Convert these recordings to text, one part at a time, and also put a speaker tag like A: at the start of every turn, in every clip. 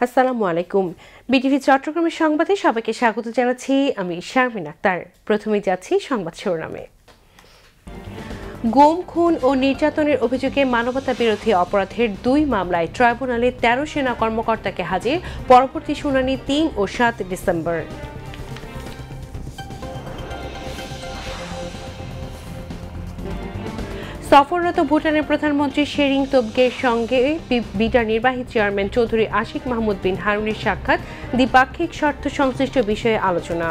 A: আসসালামু আলাইকুম। বিটিভি চট্টগ্রামের সংবাদে সবাইকে স্বাগত জানাচ্ছি। আমি শারমিন আক্তার। প্রথমে যাচ্ছি সংবাদ শিরোনামে। গুম, খুন ও নির্যাতনের অভিযোগে মানবতা বিরোধী অপরাধের 2 মামলায় ট্রাইব্যুনালে 13 সেনা কর্মকর্তাকে হাজির। পরবর্তী শুনানি 3 ও 7 ডিসেম্বর। সফররত ভুটানের প্রধানমন্ত্রী শেরিং তোবগের সঙ্গে বিডার নির্বাহী চেয়ারম্যান চৌধুরী আশিক মাহমুদ বিন হারুনের সাক্ষাৎ, দ্বিপাক্ষিক স্বার্থ সংশ্লিষ্ট বিষয়ে আলোচনা।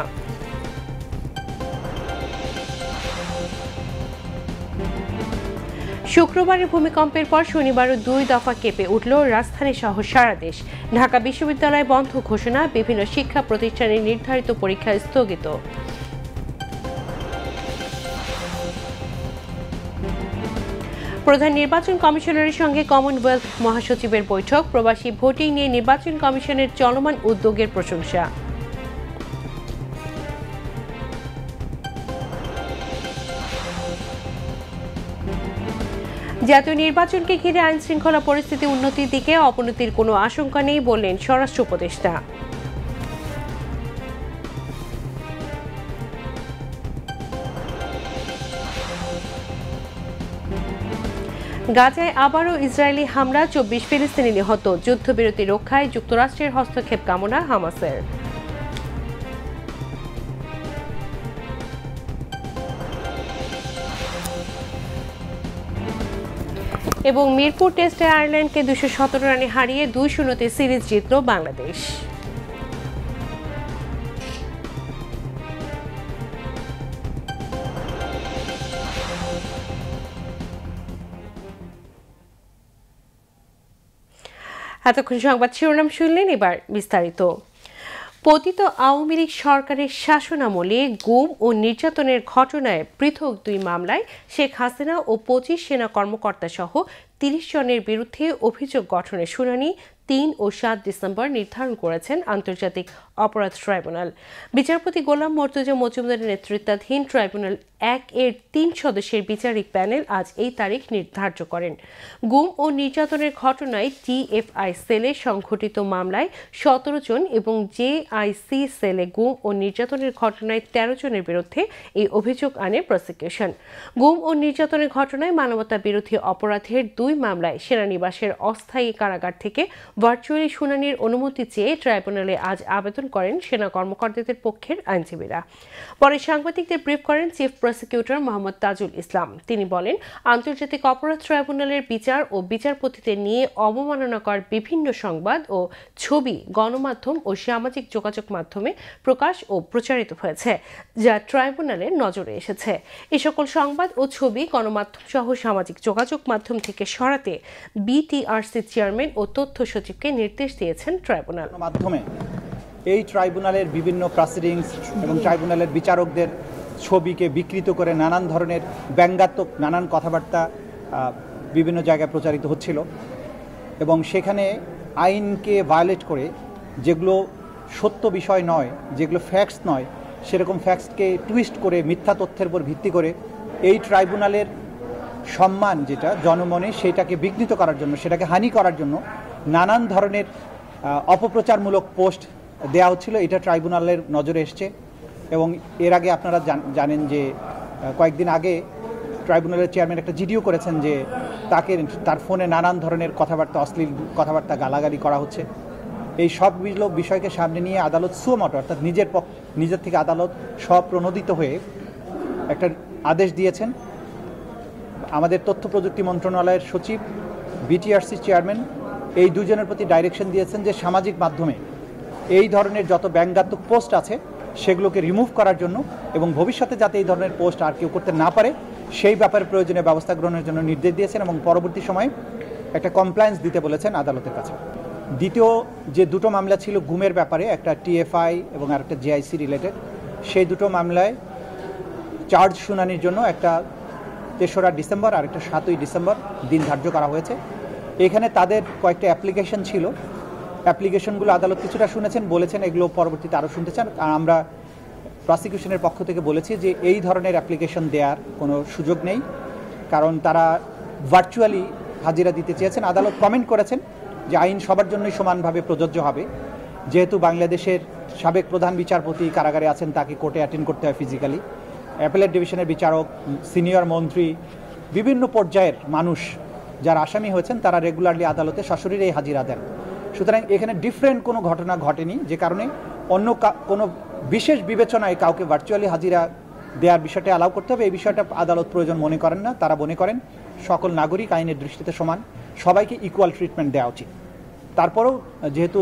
A: শুক্রবারের ভূমিকম্পের পর শনিবারও 2 দফা কেঁপে উঠল রাজধানী সহ সারা দেশ। ঢাকা বিশ্ববিদ্যালয় বন্ধ ঘোষণা, বিভিন্ন শিক্ষা প্রতিষ্ঠানের নির্ধারিত পরীক্ষা স্থগিত। প্রধান নির্বাচন কমিশনারের সঙ্গে কমনওয়েলথ মহাসচিবের বৈঠক, প্রবাসী ভোটিং নিয়ে নির্বাচন কমিশনের চলমান উদ্যোগের প্রশংসা। জাতীয় নির্বাচনকে ঘিরে আইন শৃঙ্খলা পরিস্থিতি উন্নতির দিকে অবনতির কোনো আশঙ্কা নেই বললেন স্বরাষ্ট্র উপদেষ্টা। গাজায় আবারও ইসরায়েলি হামলা, 24 ফিলিস্তিনি নিহত। যুদ্ধবিরতি রক্ষায় যুক্তরাষ্ট্রের হস্তক্ষেপ কামনা হামাসের। এবং মিরপুর টেস্টে আয়ারল্যান্ডকে 217 রানে হারিয়ে 2-0 সিরিজ জিতল বাংলাদেশ। এতক্ষণ সংবাদ শিরোনাম শুনলেন, এবার বিস্তারিত। পতিত আওয়ামী লীগ সরকারের শাসনামলে গুম ও নির্যাতনের ঘটনায় পৃথক 2 মামলায় শেখ হাসিনা ও 25 সেনা কর্মকর্তা সহ 30 জনের বিরুদ্ধে অভিযোগ গঠনের শুনানি 3 ও 7 ডিসেম্বর নির্ধারণ করেছেন আন্তর্জাতিক অপরাধ ট্রাইব্যুনাল। বিচারপতি গোলাম মর্তুজা মজুমদারের নেতৃত্বাধীন ট্রাইব্যুনাল 1-এর 3 সদস্যের বিচারিক প্যানেল আজ এই তারিখ নির্ধার্য করেন। গুম ও নির্যাতনের ঘটনায় টিএফআই সেলে সংঘটিত মামলায় 17 জন এবং জেআইসি সেলে গুম ও নির্যাতনের ঘটনায় 13 জনের বিরুদ্ধে এই অভিযোগ আনে প্রসিকিউশন। গুম ও নির্যাতনের ঘটনায় মানবতা বিরোধী অপরাধের 2 মামলায় সেনানিবাসের অস্থায়ী কারাগার থেকে ভার্চুয়ালি শুনানির অনুমতি চেয়ে ট্রাইব্যুনালে আজ আবেদন করেন সেনা কর্মকর্তাদের পক্ষের আইনজীবীরা। পরে সাংবাদিকদের ব্রিফ করেন চিফ প্রসিকিউটর মোহাম্মদ তাজুল ইসলাম। তিনি বলেন, আন্তর্জাতিক অপরাধ ট্রাইব্যুনালের বিচার ও বিচারপতিদের নিয়ে অবমাননাকর বিভিন্ন সংবাদ ও ছবি গণমাধ্যম ও সামাজিক যোগাযোগ মাধ্যমে প্রকাশ ও প্রচারিত হয়েছে, যা ট্রাইব্যুনালের নজরে এসেছে। এ সকল সংবাদ ও ছবি গণমাধ্যম সহ সামাজিক যোগাযোগ মাধ্যম থেকে সরাতে বিটিআরসি চেয়ারম্যান ও তথ্য সচিবকে নির্দেশ দিয়েছেন ট্রাইব্যুনাল।
B: মাধ্যমে এই ট্রাইব্যুনালের বিভিন্ন প্রসিডিংস এবং ট্রাইব্যুনালের বিচারকদের ছবিকে বিকৃত করে নানান ধরনের ব্যঙ্গাত্মক নানান কথাবার্তা বিভিন্ন জায়গায় প্রচারিত হচ্ছিল এবং সেখানে আইনকে ভায়োলেট করে যেগুলো সত্য বিষয় নয়, যেগুলো ফ্যাক্টস নয়, সেরকম ফ্যাক্টসকে টুইস্ট করে মিথ্যা তথ্যের উপর ভিত্তি করে এই ট্রাইব্যুনালের সম্মান যেটা জনমনে সেটাকে বিঘ্নিত করার জন্য, সেটাকে হানি করার জন্য নানান ধরনের অপপ্রচারমূলক পোস্ট দেওয়া হচ্ছিল। এটা ট্রাইব্যুনালের নজরে এসছে এবং এর আগে আপনারা জানেন যে কয়েকদিন আগে ট্রাইব্যুনালের চেয়ারম্যান একটা জিডিও করেছেন যে তার ফোনে নানান ধরনের কথাবার্তা, অশ্লীল কথাবার্তা গালাগালি করা হচ্ছে। এই সব বিষয়কে সামনে নিয়ে আদালত সুমোটো অর্থাৎ নিজের থেকে আদালত স্বপ্রণোদিত হয়ে একটা আদেশ দিয়েছেন। আমাদের তথ্য প্রযুক্তি মন্ত্রণালয়ের সচিব, বিটিআরসি চেয়ারম্যান এই দুজনের প্রতি ডাইরেকশন দিয়েছেন যে সামাজিক মাধ্যমে এই ধরনের যত ব্যঙ্গাত্মক পোস্ট আছে সেগুলোকে রিমুভ করার জন্য এবং ভবিষ্যতে যাতে এই ধরনের পোস্ট আর কেউ করতে না পারে সেই ব্যাপারে প্রয়োজনীয় ব্যবস্থা গ্রহণের জন্য নির্দেশ দিয়েছেন এবং পরবর্তী সময়ে একটা কমপ্লায়েন্স দিতে বলেছেন আদালতের কাছে। দ্বিতীয় যে 2টো মামলা ছিল গুমের ব্যাপারে, একটা টিএফআই এবং আরেকটা জেআইসি রিলেটেড, সেই 2টো মামলায় চার্জ শুনানির জন্য একটা 3রা ডিসেম্বর আর একটা 7ই ডিসেম্বর দিন ধার্য করা হয়েছে। এখানে তাদের কয়েকটা অ্যাপ্লিকেশন ছিল, অ্যাপ্লিকেশনগুলো আদালত কিছুটা শুনেছেন, বলেছেন এগুলো পরবর্তীতে আরও শুনতে চান। আর আমরা প্রসিকিউশনের পক্ষ থেকে বলেছি যে এই ধরনের অ্যাপ্লিকেশন দেওয়ার কোনো সুযোগ নেই, কারণ তারা ভার্চুয়ালি হাজিরা দিতে চেয়েছেন। আদালত কমেন্ট করেছেন যে আইন সবার জন্যই সমানভাবে প্রযোজ্য হবে। যেহেতু বাংলাদেশের সাবেক প্রধান বিচারপতি কারাগারে আছেন, তাকে কোর্টে অ্যাটেন্ড করতে হয় ফিজিক্যালি। অ্যাপেলেট ডিভিশনের বিচারক, সিনিয়র মন্ত্রী, বিভিন্ন পর্যায়ের মানুষ যারা আসামি হয়েছেন তারা রেগুলারলি আদালতে সশরীরে হাজিরা দেন। সুতরাং এখানে ডিফারেন্ট কোনো ঘটনা ঘটেনি, যে কারণে অন্য কোনো বিশেষ বিবেচনায় কাউকে ভার্চুয়ালি হাজিরা দেওয়ার বিষয়টা অ্যালাউ করতে হবে, এই বিষয়টা আদালত প্রয়োজন মনে করেন না। তারা মনে করেন সকল নাগরিক আইনের দৃষ্টিতে সমান, সবাইকে ইকুয়াল ট্রিটমেন্ট দেওয়া উচিত। তারপরেও যেহেতু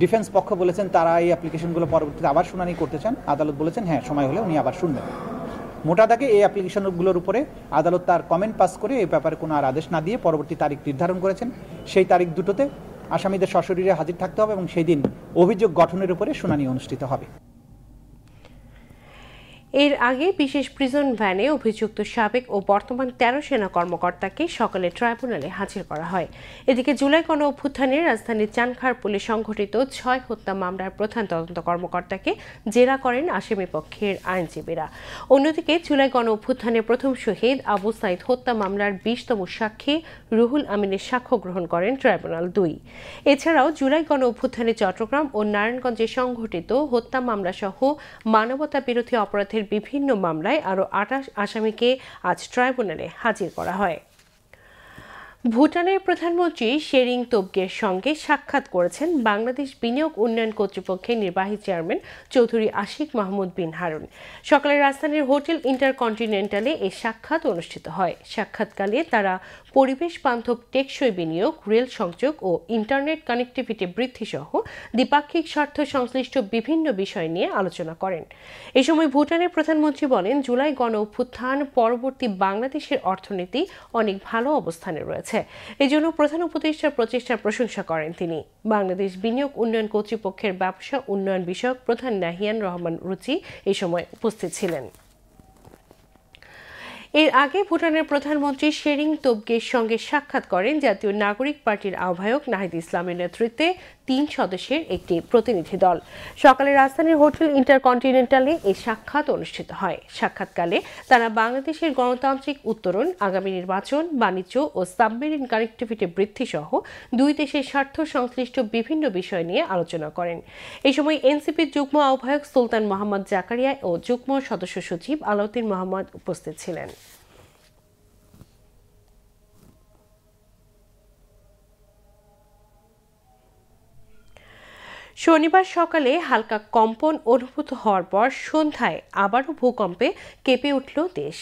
B: ডিফেন্স পক্ষ বলেছেন তারা এই অ্যাপ্লিকেশনগুলো পরবর্তীতে আবার শুনানি করতে চান, আদালত বলেছেন হ্যাঁ, সময় হলে উনি আবার শুনবেন। মোটা দাগে এই অ্যাপ্লিকেশনগুলোর উপরে আদালত তার কমেন্ট পাস করে এই ব্যাপারে কোনো আর আদেশ না দিয়ে পরবর্তী তারিখ নির্ধারণ করেছেন। সেই তারিখ দুটোতে আসামিদের সশরীরে হাজির থাকতে হবে এবং সেই দিন অভিযোগ গঠনের উপরে শুনানি অনুষ্ঠিত হবে।
A: এর আগে বিশেষ প্রিজন ভ্যানে অভিযুক্ত সাবেক ও বর্তমান 13 সেনা কর্মকর্তাকে সকালে ট্রাইব্যুনালে হাজির করা হয়। এদিকে জুলাই গণ অভ্যুত্থানে রাজধানীর চানখাঁরপুলে সংঘটিত 6 হত্যা মামলার প্রধান তদন্ত কর্মকর্তাকে জেরা করেন আসামি পক্ষের আইনজীবীরা। অন্যদিকে জুলাই গণ অভ্যুত্থানের প্রথম শহীদ আবু সাইদ হত্যা মামলার 20তম সাক্ষী রুহুল আমিনের সাক্ষ্য গ্রহণ করেন ট্রাইব্যুনাল 2। এছাড়াও জুলাই গণ অভ্যুত্থানে চট্টগ্রাম ও নারায়ণগঞ্জে সংঘটিত হত্যা মামলা সহ মানবতা বিরোধী অপরাধের বিভিন্ন মামলায় আরও 28 আসামিকে আজ ট্রাইব্যুনালে হাজির করা হয়। ভুটানের প্রধানমন্ত্রী শেরিং তোবগের সঙ্গে সাক্ষাৎ করেছেন বাংলাদেশ বিনিয়োগ উন্নয়ন কর্তৃপক্ষের নির্বাহী চেয়ারম্যান চৌধুরী আশিক মাহমুদ বিন হারুন। সকালে রাজধানীর হোটেল ইন্টারকন্টিনেন্টালে এই সাক্ষাৎ অনুষ্ঠিত হয়। সাক্ষাৎকালে তারা পরিবেশ বান্ধব টেকসই বিনিয়োগ, রেল সংযোগ ও ইন্টারনেট কানেক্টিভিটি বৃদ্ধি সহ দ্বিপাক্ষিক স্বার্থ সংশ্লিষ্ট বিভিন্ন বিষয় নিয়ে আলোচনা করেন। এ সময় ভুটানের প্রধানমন্ত্রী বলেন, জুলাই গণ অভ্যুত্থান পরবর্তী বাংলাদেশের অর্থনীতি অনেক ভালো অবস্থানে রয়েছে। এজন্য প্রধান উপদেষ্টার প্রচেষ্টার প্রশংসা করেন তিনি। বাংলাদেশ বিনিয়োগ উন্নয়ন কর্তৃপক্ষের ব্যবসা উন্নয়ন বিষয়ক প্রধান নাহিয়ান রহমান রুচি এই সময় উপস্থিত ছিলেন। এর আগে ভুটানের প্রধানমন্ত্রী শেরিং তোবগের সঙ্গে সাক্ষাৎ করেন জাতীয় নাগরিক পার্টির আহ্বায়ক নাহিদ ইসলামের নেতৃত্বে 3 সদস্যের একটি প্রতিনিধি দল। সকালে রাজধানীর হোটেল ইন্টারকন্টিনেন্টালে এই সাক্ষাৎ অনুষ্ঠিত হয়। সাক্ষাৎকালে তারা বাংলাদেশের গণতান্ত্রিক উত্তরণ, আগামী নির্বাচন, বাণিজ্য ও সাবমেরিন কানেক্টিভিটি বৃদ্ধি সহ দুই দেশের স্বার্থ সংশ্লিষ্ট বিভিন্ন বিষয় নিয়ে আলোচনা করেন। এই সময় এনসিপির যুগ্ম আহ্বায়ক সুলতান মোহাম্মদ জাকারিয়া ও যুগ্ম সদস্য সচিব আলাউদ্দিন মোহাম্মদ উপস্থিত ছিলেন। শনিবার সকালে হালকা কম্পন অনুভূত হওয়ার পর সন্ধ্যায় আবারও ভূকম্পে কেঁপে উঠল দেশ।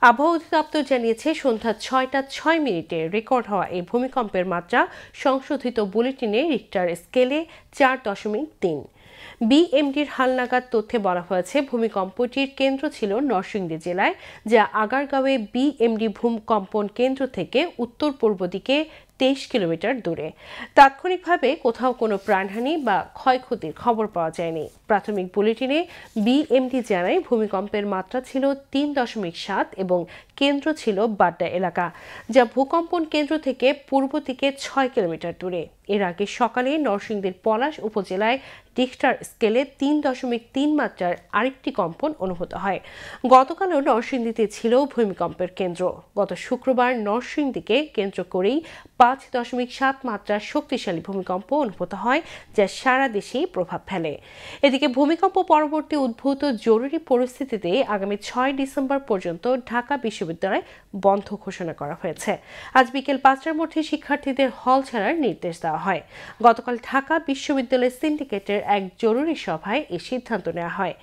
A: আবহাওয়া অধিদপ্তর জানিয়েছে, সন্ধ্যা 6টা 6 মিনিটে রেকর্ড হওয়া এই ভূমিকম্পের মাত্রা সংশোধিত বুলেটিনে রিক্টার স্কেলে 4.3। বিএমডির হালনাগাদ তথ্যে বলা হয়েছে, ভূমিকম্পটির কেন্দ্র ছিল নরসিংদী জেলায়, যা আগারগাঁওয়ে বিএমডি ভূকম্পন কেন্দ্র থেকে উত্তর পূর্ব দিকে 23 কিলোমিটার দূরে। তাৎক্ষণিকভাবে কোথাও কোনো প্রাণহানি বা ক্ষয়ক্ষতির খবর পাওয়া যায়নি। প্রাথমিক বুলেটিনে বিএমডি জানায়, ভূমিকম্পের মাত্রা ছিল 3.7 এবং কেন্দ্র ছিল বাড্ডা এলাকা, যা ভূকম্পন কেন্দ্র থেকে পূর্ব দিকে 6 কিলোমিটার দূরে। এর আগে সকালে নরসিংদীর পলাশ উপজেলায় রিক্টার স্কেলে 3.3 মাত্রার আরেকটি কম্পন অনুভূত হয়। গতকালও নরসিংদীতে ছিল ভূমিকম্পের কেন্দ্র। গত শুক্রবার নরসিংদীকে কেন্দ্র করেই 5.7 মাত্রার শক্তিশালী ভূমিকম্প অনুভূত হয়, যা সারা দেশেই প্রভাব ফেলে। এদিকে ভূমিকম্প পরবর্তী উদ্ভূত জরুরি পরিস্থিতিতে আগামী 6 ডিসেম্বর পর্যন্ত ঢাকা বিশ্ববিদ্যালয় বন্ধ ঘোষণা করা হয়েছে। আজ বিকেল 5টার মধ্যে শিক্ষার্থীদের হল ছাড়ার নির্দেশ দেওয়া হয়। গতকাল ঢাকা বিশ্ববিদ্যালয় সিন্ডিকেটের এক জরুরি সভায় এই সিদ্ধান্ত নেওয়া হয়।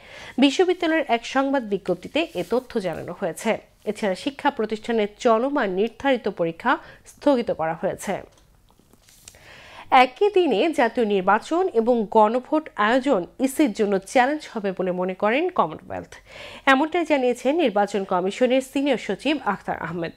A: বিশ্ববিদ্যালয়ের এক সংবাদ বিজ্ঞপ্তিতে এ তথ্য জানানো হয়েছে। এছাড়া শিক্ষা প্রতিষ্ঠানের চলমান নির্ধারিত পরীক্ষা স্থগিত করা হয়েছে। একই দিনে জাতীয় নির্বাচন এবং গণভোট আয়োজন ইসির জন্য চ্যালেঞ্জ হবে বলে মনে করেন কমনওয়েলথ। এমনটাই জানিয়েছেন নির্বাচন কমিশনের সিনিয়র সচিব আখতার আহমেদ।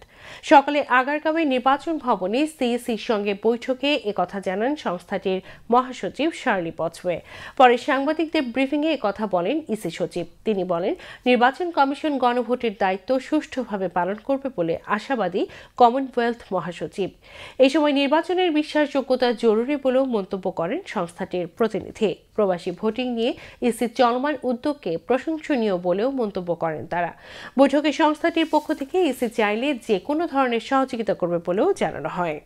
A: সকালে আগারগাঁওয়ে নির্বাচন ভবনে সিইসির সঙ্গে বৈঠকে একথা জানান সংস্থাটির মহাসচিব শার্লি পচওয়ে। পরে সাংবাদিকদের ব্রিফিংয়ে একথা বলেন ইসি সচিব। তিনি বলেন, নির্বাচন কমিশন গণভোটের দায়িত্ব সুষ্ঠুভাবে পালন করবে বলে আশাবাদী কমনওয়েলথ মহাসচিব। এই সময় নির্বাচনের বিশ্বাসযোগ্যতা জরুরি বলেও মন্তব্য করেন সংস্থাটির প্রতিনিধি। প্রবাসী ভোটিং নিয়ে ইসির চলমান উদ্যোগকে প্রশংসনীয় বলেও মন্তব্য করেন তারা। বৈঠকে সংস্থাটির পক্ষ থেকে ইসি চাইলে যে কোনো ধরনের সহযোগিতা করবে বলেও জানানো হয়।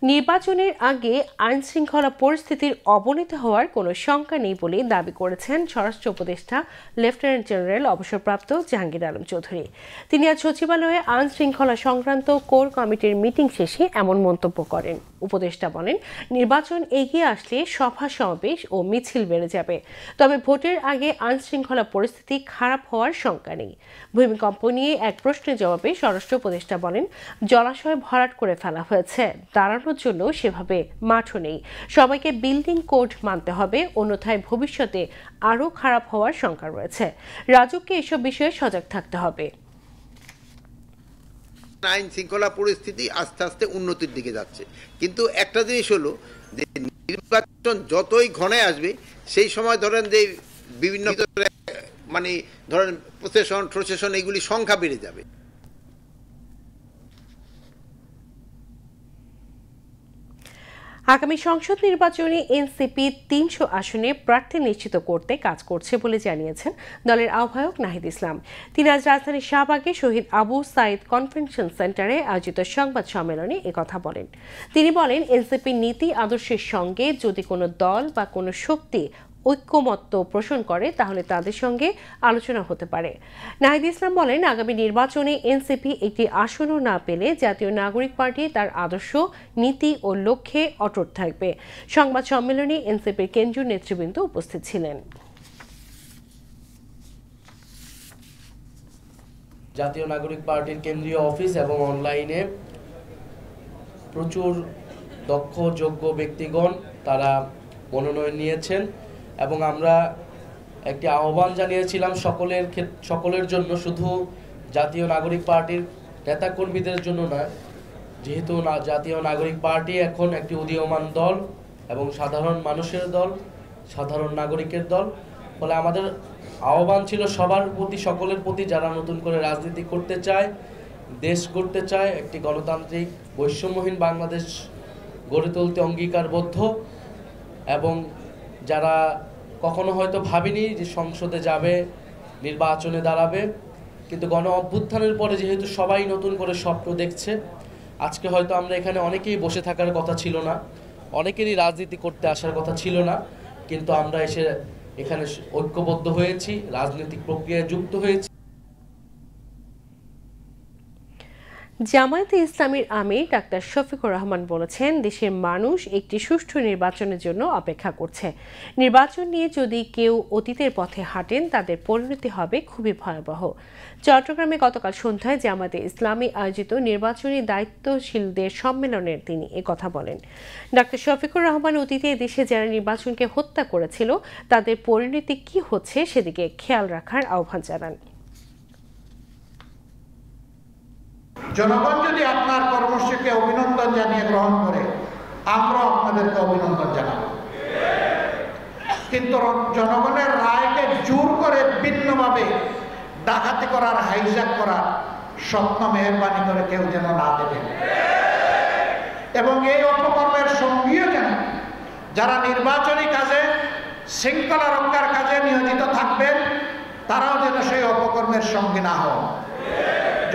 A: নির্বাচনের আগে আইনশৃঙ্খলা পরিস্থিতির অবনতি হওয়ার কোনো শঙ্কা নেই বলে দাবি করেছেন স্বরাষ্ট্র উপদেষ্টা লেফটেন্যান্ট জেনারেল অবসরপ্রাপ্ত জাহাঙ্গীর আলম চৌধুরী। তিনি আজ সচিবালয়ে আইন শৃঙ্খলা সংক্রান্ত কোর কমিটির মিটিং শেষে এমন মন্তব্য করেন। উপদেষ্টা বলেন, নির্বাচন এগিয়ে আসলে সভা সমাবেশ ও মিছিল বেড়ে যাবে, তবে ভোটের আগে আইন শৃঙ্খলা পরিস্থিতি খারাপ হওয়ার শঙ্কা নেই। ভূমিকম্প নিয়ে এক প্রশ্নের জবাবে স্বরাষ্ট্র উপদেষ্টা বলেন, জলাশয় ভরাট করে ফেলা হয়েছে, দাঁড়ানোর জন্য সেভাবে মাঠও নেই। সবাইকে বিল্ডিং কোড মানতে হবে, অন্যথায় ভবিষ্যতে আরও খারাপ হওয়ার শঙ্কা রয়েছে। রাজুককে এসব বিষয়ে সজাগ থাকতে হবে।
C: আইন শৃঙ্খলা পরিস্থিতি আস্তে আস্তে উন্নতির দিকে যাচ্ছে, কিন্তু একটা জিনিস হলো যে নির্বাচন যতই ঘনে আসবে সেই সময় ধরেন যে বিভিন্ন মানে ধরেন প্রশাসন এগুলি সংখ্যা বেড়ে যাবে।
A: আগামী সংসদ নির্বাচনে এনসিপি ৩০০ আসনে প্রার্থী নিশ্চিত করতে কাজ করছে বলে জানিয়েছেন দলের আহ্বায়ক নাহিদ ইসলাম। তিনি আজ রাজধানীর শাহবাগে শহীদ আবু সাইদ কনভেনশন সেন্টারে আয়োজিত সংবাদ সম্মেলনে একথা বলেন। তিনি বলেন, এনসিপির নীতি আদর্শের সঙ্গে যদি কোনো দল বা কোনো শক্তি ঐক্যমত্য পোষণ করে তাহলে তাদের সঙ্গে আলোচনা হতে পারে। নাহিদ ইসলাম বলেন, আগামী নির্বাচনে এনসিপি একটি আসনও না পেলে জাতীয় নাগরিক পার্টি তার আদর্শ, নীতি ও লক্ষ্যে অটুট থাকবে। সংবাদ সম্মেলনে এনসিপির কেন্দ্রীয় নেতৃবৃন্দ উপস্থিত ছিলেন।
D: জাতীয় নাগরিক পার্টির কেন্দ্রীয় অফিস এবং অনলাইনে প্রচুর দক্ষ যোগ্য ব্যক্তিগণ তারা মনোনয়ন নিয়েছেন এবং আমরা একটি আহ্বান জানিয়েছিলাম সকলের জন্য, শুধু জাতীয় নাগরিক পার্টির নেতাকর্মীদের জন্য নয়, যেহেতু জাতীয় নাগরিক পার্টি এখন একটি উদীয়মান দল এবং সাধারণ মানুষের দল, সাধারণ নাগরিকের দল। ফলে আমাদের আহ্বান ছিল সবার প্রতি, সকলের প্রতি, যারা নতুন করে রাজনীতি করতে চায়, দেশ গড়তে চায়, একটি গণতান্ত্রিক বৈষম্যহীন বাংলাদেশ গড়ে তুলতে অঙ্গীকারবদ্ধ এবং যারা কখনো হয়তো ভাবেনি যে সংসদে যাবে, নির্বাচনে দাঁড়াবে, কিন্তু গণ অভ্যুত্থানের পরে যেহেতু সবাই নতুন করে স্বপ্ন দেখছে, আজকে হয়তো আমরা এখানে অনেকেই বসে থাকার কথা ছিল না, অনেকেরই রাজনীতি করতে আসার কথা ছিল না, কিন্তু আমরা এসে এখানে ঐক্যবদ্ধ হয়েছি, রাজনৈতিক প্রক্রিয়ায় যুক্ত হয়েছি।
A: জামায়াতে ইসলামীর আমির ডাক্তার শফিকুর রহমান বলেছেন, দেশের মানুষ একটি সুষ্ঠু নির্বাচনের জন্য অপেক্ষা করছে। নির্বাচন নিয়ে যদি কেউ অতীতের পথে হাঁটেন তাদের পরিণতি হবে খুবই ভয়াবহ। চট্টগ্রামে গতকাল সন্ধ্যায় জামায়াতে ইসলামী আয়োজিত নির্বাচনী দায়িত্বশীলদের সম্মেলনে তিনি একথা বলেন। ডাক্তার শফিকুর রহমান অতীতে দেশে যারা নির্বাচনকে হত্যা করেছিল তাদের পরিণতি কি হচ্ছে সেদিকে খেয়াল রাখার আহ্বান জানান।
E: জনগণ যদি আপনার কর্মসূচিকে অভিনন্দন জানিয়ে গ্রহণ করে, আমরাও আপনাদেরকে অভিনন্দন জানাবো, কিন্তু জনগণের রায়কে জোর করে ভিন্নভাবে ডাকাতি করার, হাইজ্যাক করার স্বপ্ন মেহরবানি করে কেউ যেন না দেবেন। এবং এই অপকর্মের সঙ্গীও যেন যারা নির্বাচনী কাজে, শৃঙ্খলা রক্ষার কাজে নিয়োজিত থাকবেন, তারাও যেন সেই অপকর্মের সঙ্গী না হন।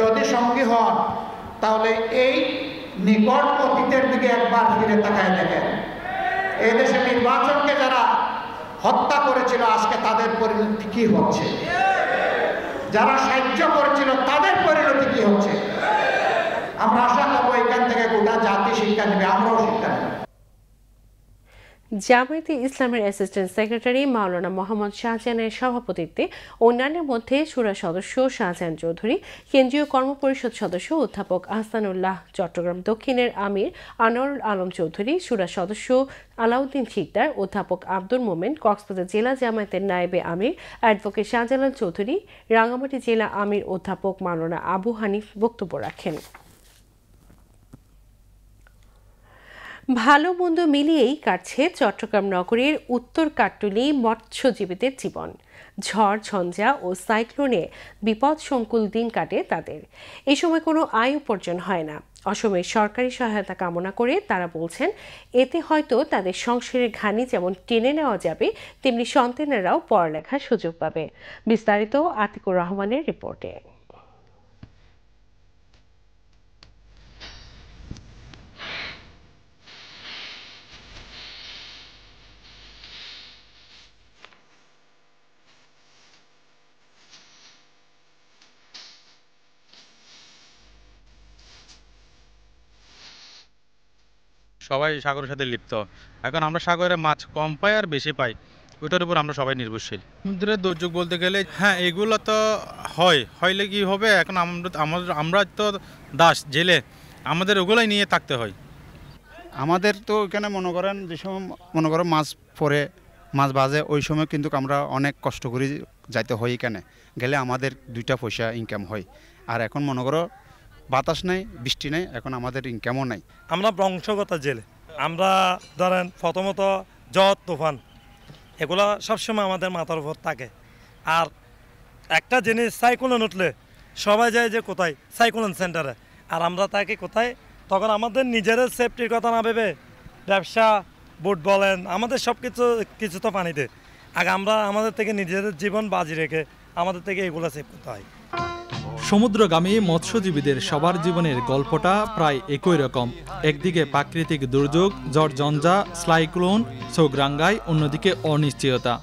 E: যদি সঙ্গী হন তাহলে এই নিকট অতীতের দিকে একবার ফিরে তাকায় দেখেন, এই দেশে নির্বাচনকে যারা হত্যা করেছিল আজকে তাদের পরিণতি কি হচ্ছে, যারা সাহায্য করেছিল তাদের পরিণতি কি হচ্ছে। আমরা আশা করবো এখান থেকে গোটা জাতি শিক্ষা নেবে, আমরাও শিক্ষা নেব।
A: জামায়াতে ইসলামের অ্যাসিস্ট্যান্ট সেক্রেটারি মাওলানা মোহাম্মদ শাহজাহানের সভাপতিত্বে অন্যান্যের মধ্যে শুরা সদস্য শাহজাহান চৌধুরী, কেন্দ্রীয় কর্মপরিষদ সদস্য অধ্যাপক আহসানুল্লাহ, চট্টগ্রাম দক্ষিণের আমির আনোয়ারুল আলম চৌধুরী, শুরা সদস্য আলাউদ্দিন শিকদার, অধ্যাপক আব্দুল মোমেন, কক্সবাজার জেলা জামায়াতের নায়েবে আমির অ্যাডভোকেট শাহজালাল চৌধুরী, রাঙ্গামাটি জেলা আমির অধ্যাপক মাওলানা আবু হানিফ বক্তব্য রাখেন। ভালো মন্দ মিলিয়েই কাটছে চট্টগ্রাম নগরের উত্তর কাট্টুলি মৎস্যজীবীদের জীবন। ঝড় ঝঞ্ঝা ও সাইক্লোনে বিপদসংকুল দিন কাটে তাদের। এই সময় কোনো আয় উপার্জন হয় না। অসময়ে সরকারি সহায়তা কামনা করে তারা বলছেন, এতে হয়তো তাদের সংসারের ঘানি যেমন টেনে নেওয়া যাবে, তেমনি সন্তানেরাও পড়ালেখার সুযোগ পাবে। বিস্তারিত আতিকুর রহমানের রিপোর্টে।
F: সবাই সাগরের সাথে লিপ্ত। এখন আমরা সাগরে মাছ কম পাই আর বেশি পাই, ওইটার উপর আমরা সবাই নির্ভরশীল। সমুদ্রের দুর্যোগ বলতে গেলে হ্যাঁ এগুলো তো হইলে কি হবে, এখন আমরা তো দাস জেলে, আমাদের ওগুলোই নিয়ে থাকতে হয়।
G: আমাদের তো এখানে মনে করেন যে সময় মনে করেন মাছ পরে মাছ বাজে, ওই সময় কিন্তু আমরা অনেক কষ্ট করে যাইতে হয়, এখানে গেলে আমাদের 2টা পয়সা ইনকাম হয়। আর এখন মনে করো বাতাস নাই, বৃষ্টি নাই, এখন আমাদের ইনকামও নাই।
H: আমরা বংশগত জেলে, আমরা ধরেন প্রথমত ঝড় তুফান এগুলো সবসময় আমাদের মাথার উপর থাকে। আর একটা জিনিস সাইক্লোন উঠলে সবাই যায় যে কোথায়, সাইক্লোন সেন্টারে, আর আমরা থাকি কোথায়? তখন আমাদের নিজেদের সেফটির কথা না ভেবে ব্যবসা বোট বলেন আমাদের সব কিছু তো পানিতে, আগে আমরা আমাদের থেকে নিজেদের জীবন বাজি রেখে আমাদের থেকে এগুলো সেভ করতে হয়।
I: সমুদ্রগামী মৎস্যজীবীদের সবার জীবনের গল্পটা প্রায় একই রকম। একদিকে প্রাকৃতিক দুর্যোগ, ঝড়ঝঞ্ঝা, সাইক্লোন, সোগরাঙ্গাই, অন্যদিকে অনিশ্চয়তা।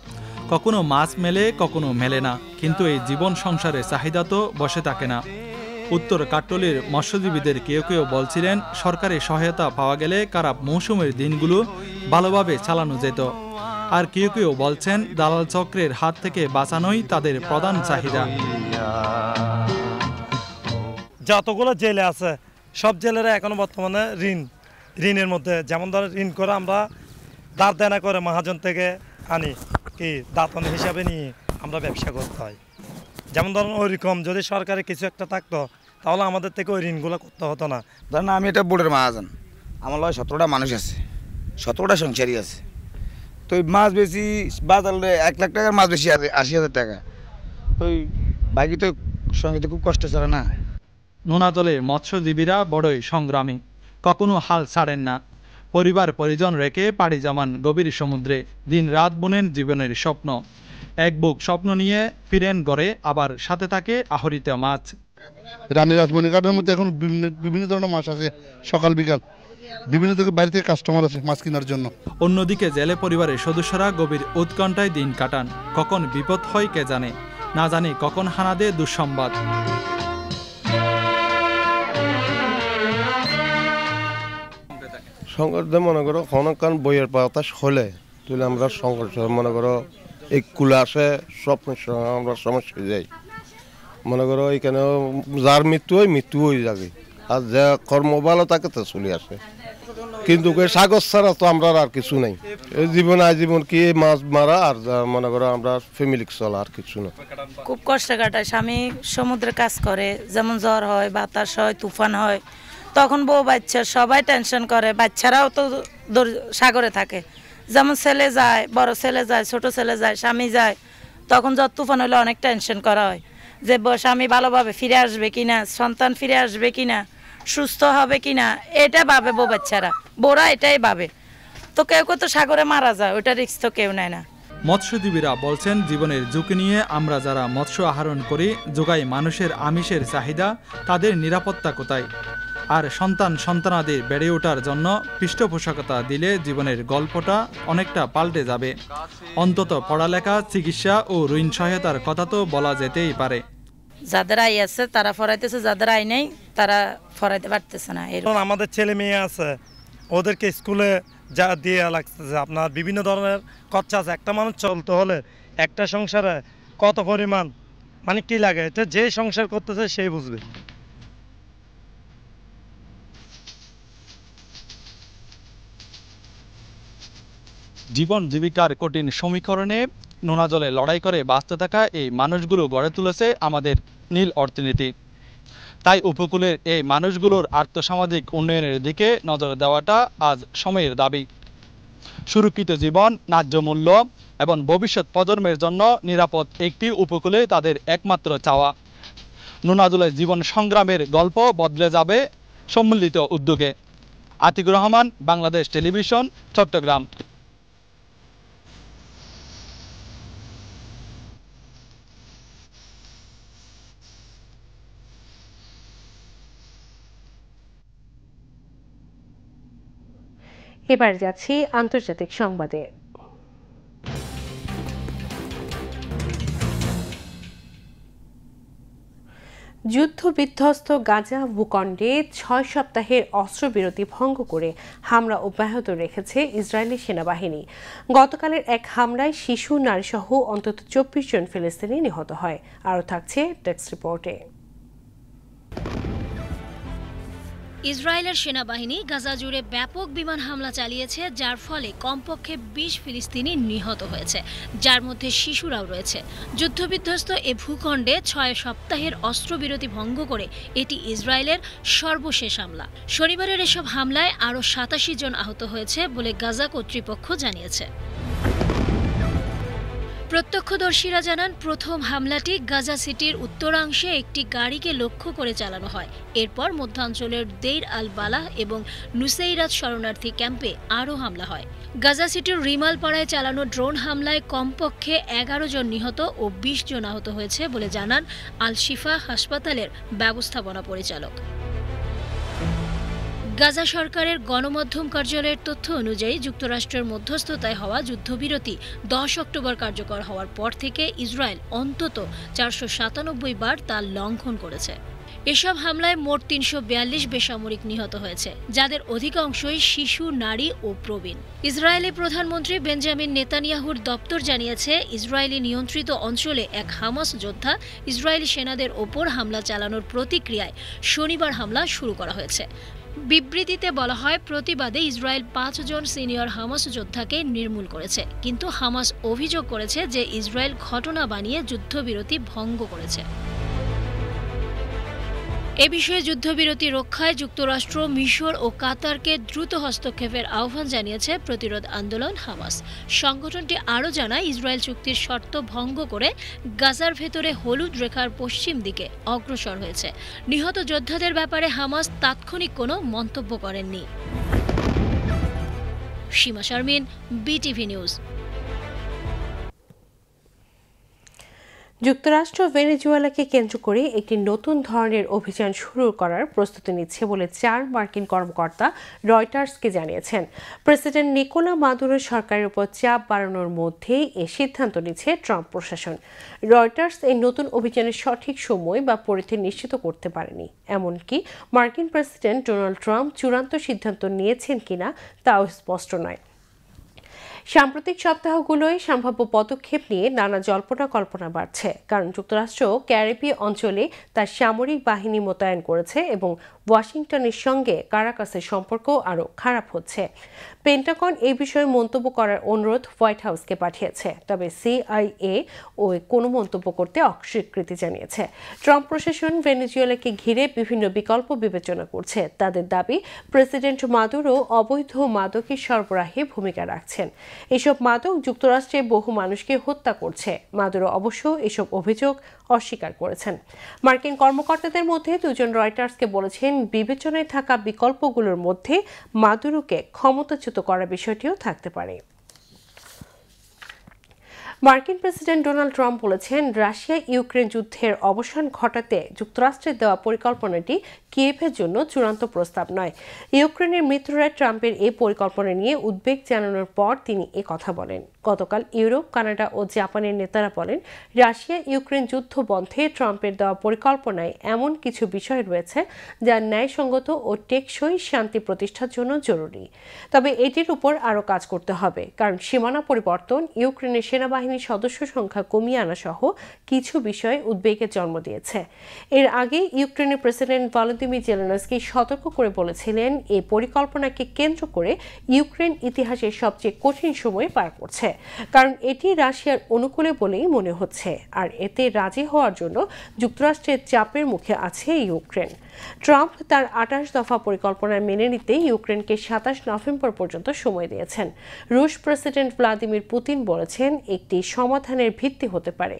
I: কখনো মাছ মেলে, কখনো মেলে না, কিন্তু এই জীবন সংসারের চাহিদা তো বসে থাকে না। উত্তর কাট্টলির মৎস্যজীবীদের কেউ কেউ বলছিলেন সরকারি সহায়তা পাওয়া গেলে খারাপ মৌসুমের দিনগুলো ভালোভাবে চালানো যেত। আর কেউ কেউ বলছেন দালাল চক্রের হাত থেকে বাঁচানোই তাদের প্রধান চাহিদা।
H: যতগুলো জেলে আছে সব জেলেরা এখনো বর্তমানে ঋণের মধ্যে, যেমন ধরো ঋণ করে আমরা ধার দেনা করে মহাজন থেকে আনি, কি দাতন হিসাবে নিয়ে আমরা ব্যবসা করতে হয়। যেমন ধরুন ওইরকম যদি সরকারি কিছু একটা থাকতো তাহলে আমাদের থেকে ওই ঋণগুলো করতে হতো না।
J: ধরেন আমি এটা বোর্ডের মহাজন, আমার লয় 17টা মানুষ আছে, 17টা সংসারই আছে। তো ওই মাছ বেশি বাজারে 1 লাখ টাকার মাছ বেশি আছে 80,000 টাকা, তো ওই বাকি তো সঙ্গে তো খুব কষ্ট চলে না।
I: নোনাজলের মৎস্যজীবীরা বড়ই সংগ্রামী, কখনো হাল ছাড়েন না। পরিবার পরিজন রেখে পাড়ি জমান গভীর সমুদ্রে, দিন রাত বুনেন জীবনের স্বপ্ন। এক বুক স্বপ্ন নিয়ে ফিরেন গড়ে, আবার সাথে থাকে আহরিত মাছ।
K: রানী রাজমণি ঘাটের মধ্যে এখন বিভিন্ন ধরনের মাছ আছে, সকাল বিকাল বিভিন্ন থেকে বাইরে থেকে কাস্টমার আছে মাছ কেনার জন্য।
I: অন্যদিকে জেলে পরিবারের সদস্যরা গভীর উৎকণ্ঠায় দিন কাটান। কখন বিপদ হয় কে জানে, না জানে কখন হানা দেয় দুঃসংবাদ।
L: সংকটে মনে করো ক্ষণকান বইয়ের বাতাস হলে তুলে আমরা সংকট মনে করো এই কুলে আসে সব আমরা সমস্যা যাই। মনে করো এখানে যার মৃত্যু হয় মৃত্যু হয়ে যাবে, আর যা কর্ম ভালো থাকে তো চলে আসে, কিন্তু সাগর ছাড়া তো আমরা আর কিছু নেই। এই জীবন আজীবন কি মাছ মারা আর মনে করো আমরা ফ্যামিলি চলা, আর কিছু না।
M: খুব কষ্ট কাটায়। স্বামী সমুদ্রে কাজ করে, যেমন ঝড় হয়, বাতাস হয়, তুফান হয়, তখন বউ বাচ্চা সবাই টেনশন করে। বাচ্চারাও তো সাগরে থাকে, যেমন ছেলে যায়, বড় ছেলে যায়, ছোট ছেলে যায়, স্বামী যায়, তখন যত তুফান হলে অনেক টেনশন করা হয় যে স্বামী ভালোভাবে ফিরে আসবে কিনা, সন্তান ফিরে আসবে কিনা, সুস্থ হবে কিনা, এটা ভাবে বউ বাচ্চারা, বউরা এটাই ভাবে। তো কেউ কেউ তো সাগরে মারা যায়, ওইটা রিস্ক তো কেউ নেয় না।
I: মৎস্যজীবীরা বলছেন জীবনের ঝুঁকি নিয়ে আমরা যারা মৎস্য আহরণ করি, যোগাই মানুষের আমিষের চাহিদা, তাদের নিরাপত্তা কোথায়? আর সন্তানাদের বেড়ে ওঠার জন্য পৃষ্ঠপোষকতা দিলে জীবনের গল্পটা অনেকটা পাল্টে যাবে। অন্তত পড়ালেখা, চিকিৎসা ও ঋণ সহায়তার কথা তো বলা যেতেই পারে।
M: যাদের আয় আছে তারা ফরাইতেছে, যাদের আয় নেই তারা ফরাইতে পারতেছে না।
H: এরকম আমাদের ছেলে মেয়ে আছে, ওদেরকে স্কুলে যা দিয়ে লাগতেছে, আপনার বিভিন্ন ধরনের খরচা আছে। একটা মানুষ চলতে হলে একটা সংসারে কত পরিমাণ মানে কি লাগে, এটা যে সংসার করতেছে সেই বুঝবে।
I: জীবন জীবিকার কঠিন সমীকরণে নোনা জলে লড়াই করে বাঁচতে থাকা এই মানুষগুলো গড়ে তুলেছে আমাদের নীল অর্থনীতি। তাই উপকূলের এই মানুষগুলোর আর্থসামাজিক উন্নয়নের দিকে নজর দেওয়াটা আজ সময়ের দাবি। সুরক্ষিত জীবন, ন্যায্য মূল্য এবং ভবিষ্যৎ প্রজন্মের জন্য নিরাপদ একটি উপকূলে তাদের একমাত্র চাওয়া। নোনা জলের জীবন সংগ্রামের গল্প বদলে যাবে সম্মিলিত উদ্যোগে। আতিকুর রহমান, বাংলাদেশ টেলিভিশন, চট্টগ্রাম।
A: এবার যাচ্ছি আন্তর্জাতিক সংবাদে। যুদ্ধবিধ্বস্ত গাজা ভূখণ্ডে 6 সপ্তাহের অস্ত্রবিরতি ভঙ্গ করে হামলা অব্যাহত রেখেছে ইসরায়েলি সেনাবাহিনী। গতকালের এক হামলায় শিশু, নারীসহ অন্তত 24 জন ফিলিস্তিনি নিহত হয়। আরও থাকছে ডেস্ক রিপোর্টে।
N: ইসরায়েলের সেনাবাহিনী গাজা জুড়ে ব্যাপক বিমান হামলা চালিয়েছে, যার ফলে কমপক্ষে 20 ফিলিস্তিনি নিহত হয়েছে, যার মধ্যে শিশুরাও রয়েছে। যুদ্ধবিধ্বস্ত এ ভূখণ্ডে 6 সপ্তাহের অস্ত্রবিরতি ভঙ্গ করে এটি ইসরায়েলের সর্বশেষ হামলা। শনিবারের এসব হামলায় আরও 87 জন আহত হয়েছে বলে গাজা কর্তৃপক্ষ জানিয়েছে। প্রত্যক্ষদর্শীরা জানান, প্রথম হামলাটি গাজা সিটির উত্তরাংশে একটি গাড়িকে লক্ষ্য করে চালানো হয়। এরপর মধ্যাঞ্চলের দেইর আল বালাহ এবং নুসেইরাত শরণার্থী ক্যাম্পে আরও হামলা হয়। গাজা সিটির রিমাল পাড়ায় চালানো ড্রোন হামলায় কমপক্ষে 11 জন নিহত ও 20 জন আহত হয়েছে বলে জানান আল শিফা হাসপাতালের ব্যবস্থাপনা পরিচালক। গাজা সরকারের গণমাধ্যম কার্যালয়ের তথ্য অনুযায়ী যুক্তরাষ্ট্রের মধ্যস্থতায় হওয়া যুদ্ধবিরতি 10 অক্টোবর কার্যকর হওয়ার পর থেকে ইসরায়েল অন্তত 497 বার তা লঙ্ঘন করেছে। এসব হামলায় মোট 342 বেসামরিক নিহত হয়েছে, যাদের অধিকাংশই শিশু, নারী ও প্রবীণ। ইসরায়েলি প্রধানমন্ত্রী বেঞ্জামিন নেতানিয়াহুর দপ্তর জানিয়েছে, ইসরায়েলি নিয়ন্ত্রিত অঞ্চলে এক হামাস যোদ্ধা ইসরায়েলি সেনাদের ওপর হামলা চালানোর প্রতিক্রিয়ায় শনিবার হামলা শুরু করা হয়েছে। বিবৃতিতে বলা হয়, প্রতিবাদে ইসরায়েল 5 জন সিনিয়র হামাস যোদ্ধাকে নির্মূল করেছে, কিন্তু হামাস অভিযোগ করেছে যে ইসরায়েল ঘটনা বানিয়ে যুদ্ধবিরতি ভঙ্গ করেছে। এ বিষয়ে যুদ্ধবিরতি রক্ষায় যুক্তরাষ্ট্র, মিশর ও কাতারকে দ্রুত হস্তক্ষেপের আহ্বান জানিয়েছে প্রতিরোধ আন্দোলন হামাস। সংগঠনটি আরও জানায়, ইসরায়েল চুক্তির শর্ত ভঙ্গ করে গাজার ভেতরে হলুদ রেখার পশ্চিম দিকে অগ্রসর হয়েছে। নিহত যোদ্ধাদের ব্যাপারে হামাস তাৎক্ষণিক কোনো মন্তব্য করেননি। সীমা শারমিন, বিটিভি নিউজ।
A: যুক্তরাষ্ট্র ভেনেজুয়েলাকে কেন্দ্র করে একটি নতুন ধরনের অভিযান শুরু করার প্রস্তুতি নিচ্ছে বলে 4 মার্কিন কর্মকর্তা রয়টার্সকে জানিয়েছেন। প্রেসিডেন্ট নিকোলা মাদুরোর সরকারের উপর চাপ বাড়ানোর মধ্যেই এ সিদ্ধান্ত নিচ্ছে ট্রাম্প প্রশাসন। রয়টার্স এই নতুন অভিযানের সঠিক সময় বা পরিধি নিশ্চিত করতে পারেনি। এমনকি মার্কিন প্রেসিডেন্ট ডোনাল্ড ট্রাম্প চূড়ান্ত সিদ্ধান্ত নিয়েছেন কিনা তাও স্পষ্ট নয়। সাম্প্রতিক সপ্তাহগুলোয় সম্ভাব্য পদক্ষেপ নিয়ে নানা জল্পনা কল্পনা বাড়ছে, কারণ যুক্তরাষ্ট্র ক্যারিবীয় অঞ্চলে তার সামরিক বাহিনী মোতায়েন করেছে এবং ওয়াশিংটনের সঙ্গে কারাকাসের সম্পর্ক আরও খারাপ হচ্ছে। পেন্টাগন এই বিষয়ে মন্তব্য করার অনুরোধ হোয়াইট হাউসকে পাঠিয়েছে, তবে সিআইএ কোনো মন্তব্য করতে অস্বীকৃতি জানিয়েছে। ট্রাম্প প্রশাসন ভেনেজুয়েলাকে ঘিরে বিভিন্ন বিকল্প বিবেচনা করছে। তাদের দাবি, প্রেসিডেন্ট মাদুরো অবৈধ মাদকের সরবরাহে ভূমিকা রাখছেন। এসব মাদক যুক্তরাষ্ট্রে বহু মানুষকে হত্যা করছে। মাদুরো অবশ্য এসব অভিযোগ অস্বীকার করেছেন। মার্কিন কর্মকর্তাদের মধ্যে 2 জন রয়টার্সকে বলেছেন, বিবেচনায় থাকা বিকল্পগুলোর মধ্যে মাদুরোকে ক্ষমতাচ্যুত করার বিষয়টিও থাকতে পারে। মার্কিন প্রেসিডেন্ট ডোনাল্ড ট্রাম্প বলেছেন, রাশিয়া ইউক্রেন যুদ্ধের অবসান ঘটাতে যুক্তরাষ্ট্রের দেওয়া পরিকল্পনাটি কিয়েভের জন্য চূড়ান্ত প্রস্তাব নয়। ইউক্রেনের মিত্ররা ট্রাম্পের এই পরিকল্পনা নিয়ে উদ্বেগ জানানোর পর তিনি কথা বলেন। গতকাল ইউরোপ, কানাডা ও জাপানের নেতারা বলেন, রাশিয়া ইউক্রেন যুদ্ধ বন্ধে ট্রাম্পের দেওয়া পরিকল্পনায় এমন কিছু বিষয় রয়েছে যা ন্যায়সঙ্গত ও টেকসই শান্তি প্রতিষ্ঠার জন্য জরুরি। তবে এটির উপর আরও কাজ করতে হবে, কারণ সীমানা পরিবর্তন, ইউক্রেনের সেনাবাহিনীর সদস্য সংখ্যা কমিয়ে আনা সহ কিছু বিষয় উদ্বেগের জন্ম দিয়েছে। এর আগে ইউক্রেনের প্রেসিডেন্ট ভলোদিমির জেলেনস্কি সতর্ক করে বলেছিলেন, এই পরিকল্পনাকে কেন্দ্র করে ইউক্রেন ইতিহাসের সবচেয়ে কঠিন সময় পার করছে, কারণ এটি রাশিয়ার অনুকূলে বলেই মনে হচ্ছে, আর এতে রাজি হওয়ার জন্য যুক্তরাষ্ট্রের চাপের মুখে আছে ইউক্রেন। ট্রাম্প তার 28 দফা পরিকল্পনা মেনে নিতে ইউক্রেনকে 27 নভেম্বর পর্যন্ত সময় দিয়েছেন। রুশ প্রেসিডেন্ট ভ্লাদিমির পুতিন বলেছেন, একটি সমাধানের ভিত্তি হতে পারে।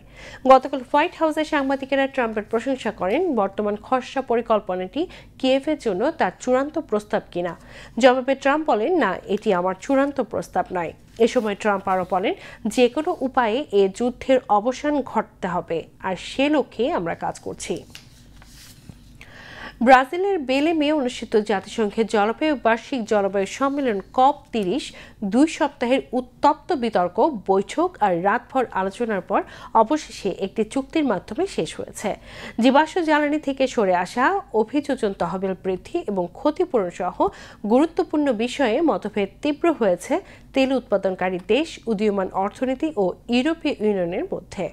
A: গতকাল হোয়াইট হাউসে সাংবাদিকেরা ট্রাম্পের প্রশংসা করেন, বর্তমান খসড়া পরিকল্পনাটি কিয়েভের জন্য তার চূড়ান্ত প্রস্তাব কিনা। জবাবে ট্রাম্প বলেন, না, এটি আমার চূড়ান্ত প্রস্তাব নয়। এ সময় ট্রাম্প আরও বলেন, যে কোনো উপায়ে এ যুদ্ধের অবসান ঘটতে হবে, আর সে লক্ষ্যে আমরা কাজ করছি। ব্রাজিলের বেলেমে অনুষ্ঠিত জাতিসংঘের জলবায়ু বার্ষিক জলবায়ু সম্মেলন COP30 2 সপ্তাহের উত্তপ্ত বিতর্ক, বৈঠক আর রাতভর আলোচনার পর অবশেষে একটি চুক্তির মাধ্যমে শেষ হয়েছে। জীবাশ্ম জ্বালানি থেকে সরে আসা, অভিযোজন তহবিল বৃদ্ধি এবং ক্ষতিপূরণ সহ গুরুত্বপূর্ণ বিষয়ে মতভেদ তীব্র হয়েছে তেল উৎপাদনকারী দেশ, উদীয়মান অর্থনীতি ও ইউরোপীয় ইউনিয়নের মধ্যে।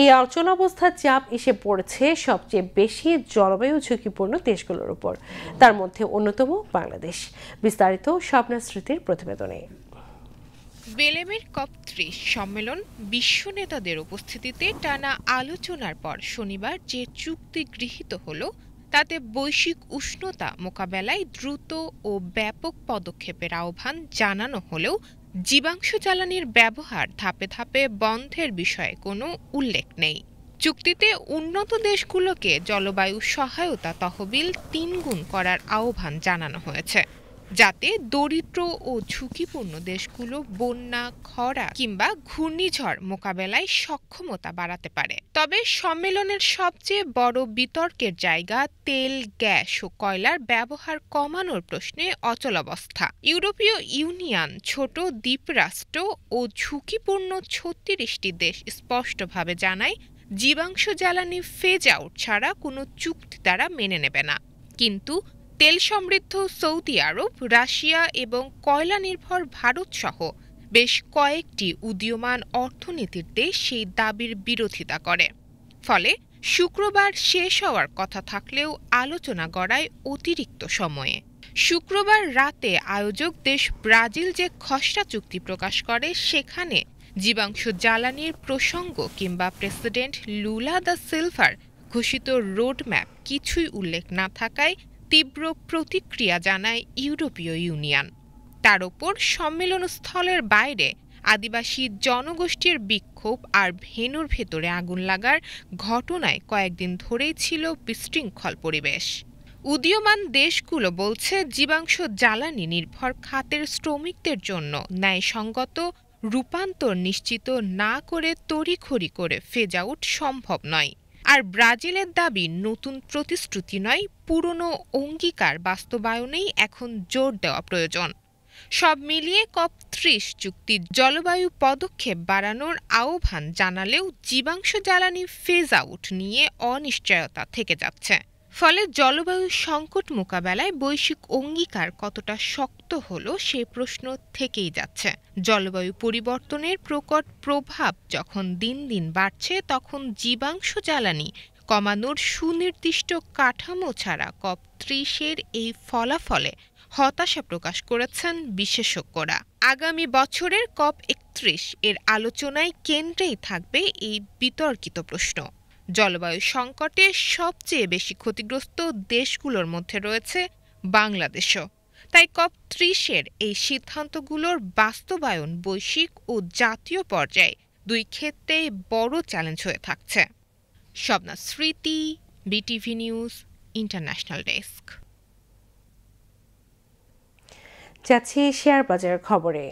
A: এই অচলাবস্থার চাপ এসে পড়েছে সবচেয়ে বেশি জলবায়ু ঝুঁকিপূর্ণ দেশগুলোর উপর, তার মধ্যে অন্যতম বাংলাদেশ। বিস্তারিত স্বপ্না স্মৃতির প্রতিবেদনে।
O: বেলেমের COP30 সম্মেলন বিশ্ব নেতাদের উপস্থিতিতে টানা আলোচনার পর শনিবার যে চুক্তি গৃহীত হলো তাতে বৈশ্বিক উষ্ণতা মোকাবেলায় দ্রুত ও ব্যাপক পদক্ষেপের আহ্বান জানানো হলেও জীবাশ্ম জ্বালানির ব্যবহার ধাপে ধাপে বন্ধের বিষয়ে কোনো উল্লেখ নেই। চুক্তিতে উন্নত দেশগুলোকে জলবায়ু সহায়তা তহবিল 3 গুণ করার আহ্বান জানানো হয়েছে, যাতে দরিদ্র ও ঝুঁকিপূর্ণ দেশগুলো বন্যা, খরা কিংবা ঘূর্ণিঝড় মোকাবেলায় সক্ষমতা বাড়াতে পারে। তবে সম্মেলনের সবচেয়ে বড় বিতর্কের জায়গা তেল, গ্যাস ও কয়লার ব্যবহার কমানোর প্রশ্নে অচলাবস্থা। ইউরোপীয় ইউনিয়ন, ছোট দ্বীপরাষ্ট্র ও ঝুঁকিপূর্ণ 36টি দেশ স্পষ্টভাবে জানায় জীবাশ্ম জ্বালানি ফেজ আউট ছাড়া কোনো চুক্তি তারা মেনে নেবে না। কিন্তু তেল সমৃদ্ধ সৌদি আরব, রাশিয়া এবং কয়লা নির্ভর ভারত সহ বেশ কয়েকটি উদীয়মান অর্থনীতির দেশ সেই দাবির বিরোধিতা করে। ফলে শুক্রবার শেষ হওয়ার কথা থাকলেও আলোচনা গড়ায় অতিরিক্ত সময়ে। শুক্রবার রাতে আয়োজক দেশ ব্রাজিল যে খসড়া চুক্তি প্রকাশ করে সেখানে জীবাশ্ম জ্বালানির প্রসঙ্গ কিংবা প্রেসিডেন্ট লুলা দা সিলভার ঘোষিত রোডম্যাপ কিছুই উল্লেখ না থাকায় তীব্র প্রতিক্রিয়া জানায় ইউরোপীয় ইউনিয়ন। তার ওপর সম্মেলনস্থলের বাইরে আদিবাসী জনগোষ্ঠীর বিক্ষোভ আর ভেন্যুর ভেতরে আগুন লাগার ঘটনায় কয়েকদিন ধরেই ছিল বিশৃঙ্খল পরিবেশ। উদীয়মান দেশগুলো বলছে জীবাশ্ম জ্বালানি নির্ভর খাতের শ্রমিকদের জন্য ন্যায়সঙ্গত রূপান্তর নিশ্চিত না করে তড়িঘড়ি করে ফেজ আউট সম্ভব নয়। আর ব্রাজিলের দাবি নতুন প্রতিশ্রুতি নয়, পুরনো অঙ্গীকার বাস্তবায়নেই এখন জোর দেওয়া প্রয়োজন। সব মিলিয়ে COP30 চুক্তি জলবায়ু পদক্ষেপ বাড়ানোর আহ্বান জানালেও জীবাশ্ম জ্বালানি ফেজ আউট নিয়ে অনিশ্চয়তা থেকে যাচ্ছে। ফলে জলবায়ু সংকট মোকাবেলায় বৈশ্বিক অঙ্গীকার কতটা শক্ত হলো সে প্রশ্ন থেকেই যাচ্ছে। জলবায়ু পরিবর্তনের প্রকট প্রভাব যখন দিন দিন বাড়ছে, তখন জীবাশ্ম জ্বালানি কমানোর সুনির্দিষ্ট কাঠামো ছাড়া COP30 এই ফলাফলে হতাশা প্রকাশ করেছেন বিশেষজ্ঞরা। আগামী বছরের COP31 এর আলোচনায় কেন্দ্রেই থাকবে এই বিতর্কিত প্রশ্ন। জলবায়ু সংকটে সবচেয়ে বেশি ক্ষতিগ্রস্ত দেশগুলোর মধ্যে রয়েছে বাংলাদেশও। তাই COP30 এই সিদ্ধান্তগুলোর বাস্তবায়ন বৈশ্বিক ও জাতীয় পর্যায়ে দুই ক্ষেত্রেই বড় চ্যালেঞ্জ হয়ে থাকছে। স্বপ্না স্মৃতি, বিটিভি নিউজ, ইন্টারন্যাশনাল ডেস্ক।
A: যাচ্ছি শেয়ার বাজার খবরে।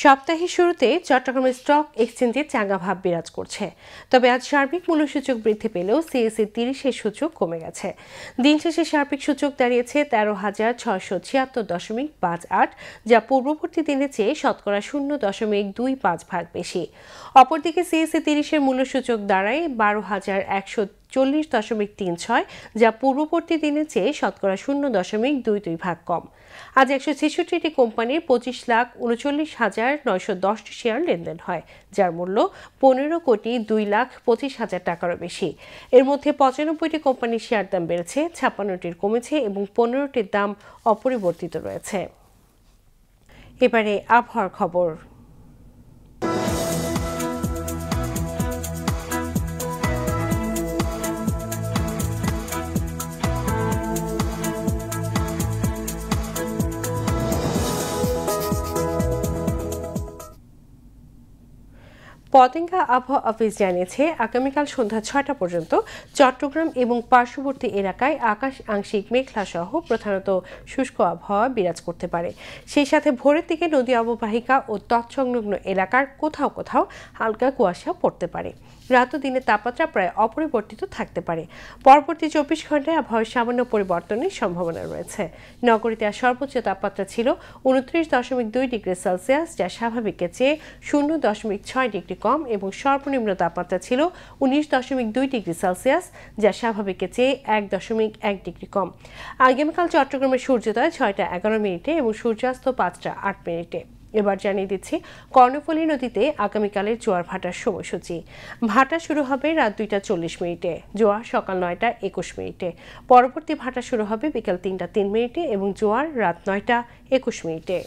A: সপ্তাহের শুরুতে চট্টগ্রামের স্টক এক্সচেঞ্জে চাঙ্গা ভাব বিরাজ করছে, তবে আজ সার্বিক মূল্যসূচক বৃদ্ধি পেলেও সিএসই 30-এর সূচক কমে গেছে। দিন শেষে সার্বিক সূচক দাঁড়িয়েছে 13,676.58, যা পূর্ববর্তী দিনের চেয়ে শতকরা 0.25 বেশি। অপরদিকে সিএসই 30-এর মূল্যসূচক দাঁড়ায় 12,140.36, যা পূর্ববর্তী দিনের চেয়ে শতকরা 0.22 কম। আজ 166টি কোম্পানির 25,39,910 শেয়ার লেনদেন হয়, যার মূল্য 15,02,25,000 টাকারও বেশি। এর মধ্যে 95টি কোম্পানির শেয়ার দাম বেড়েছে, 56টির কমেছে এবং 15টির দাম অপরিবর্তিত রয়েছে। এবারে আবহাওয়ার খবর। পতেঙ্গা আবহাওয়া অফিস জানিয়েছে আগামীকাল সন্ধ্যা ৬টা পর্যন্ত চট্টগ্রাম এবং পার্শ্ববর্তী এলাকায় আকাশ আংশিক মেঘলা সহ প্রধানত শুষ্ক আবহাওয়া বিরাজ করতে পারে। সেই সাথে ভোরের দিকে নদী অববাহিকা ও তৎসংলগ্ন এলাকার কোথাও কোথাও হালকা কুয়াশা পড়তে পারে। রাত ও দিনের তাপমাত্রা প্রায় অপরিবর্তিত থাকতে পারে। পরবর্তী ২৪ ঘন্টায় আবহাওয়ার সামান্য পরিবর্তনের সম্ভাবনা রয়েছে। নগরীতে আজ সর্বোচ্চ তাপমাত্রা ছিল ২৯.২ ডিগ্রি সেলসিয়াস, যা স্বাভাবিকের চেয়ে ০.৬ ডিগ্রি কম, এবং সর্বনিম্ন তাপমাত্রা ছিল ১৯.২ ডিগ্রি সেলসিয়াস, যা স্বাভাবিকের চেয়ে ১.১ ডিগ্রি কম। আগামীকাল চট্টগ্রামের সূর্যোদয় ৬টা ১১ মিনিটে এবং সূর্যাস্ত ৫টা ৮ মিনিটে। এবার জানিয়ে দিচ্ছি কর্ণফুলী নদীতে আগামীকালের জোয়ার ভাটার সময়সূচি। ভাটা শুরু হবে রাত ২টা ৪০ মিনিটে, জোয়ার সকাল ৯টা ২১ মিনিটে। পরবর্তী ভাটা শুরু হবে বিকেল ৩টা ৩ মিনিটে এবং জোয়ার রাত ৯টা ২১ মিনিটে।